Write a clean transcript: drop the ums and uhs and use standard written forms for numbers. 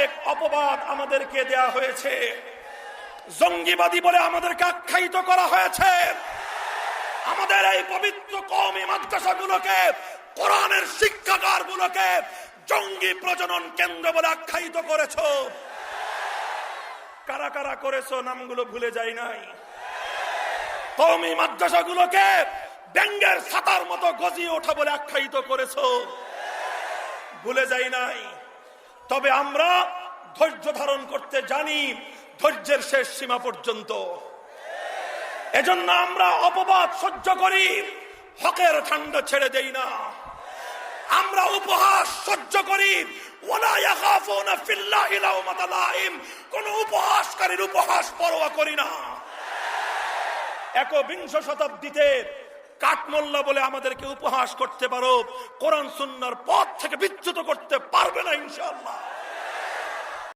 অনেক অপবাদ আমাদেরকে দেয়া হয়েছে, জঙ্গিবাদী বলে আমাদেরকে আখ্যায়িত করা হয়েছে। আমাদের এই পবিত্র কওমি মাদ্রাসাগুলোকে, কোরআনের শিক্ষাগারগুলোকে জঙ্গি প্রজনন কেন্দ্র বলে আখ্যায়িত করেছো। কারা কারা করেছো নামগুলো ভুলে যাই নাই। কওমি মাদ্রাসাগুলোকে ব্যাঙের ছাতার মতো গজিয়ে ওঠা বলে আখ্যায়িত করেছো, ভুলে যাই নাই। তবে আমরা ধৈর্য ধারণ করতে জানি, ধৈর্যের শেষ সীমা পর্যন্ত। এজন্য আমরা অপবাদ সহ্য করি, হকের ঠান্ডা ছেড়ে দেই না। আমরা উপহাস সহ্য করি, ওয়ালা ইয়াখাফুনা ফিল্লাহি লাওমাতা লাইম, কোন উপহাসকারীর উপহাস পরোয়া করি না। একবিংশ শতাব্দীতে কাঠমোল্লা বলে আমাদেরকে উপহাস করতে পারো, কোরআন সুন্নাহর পথ থেকে বিচ্যুত করতে পারবে না ইনশাআল্লাহ।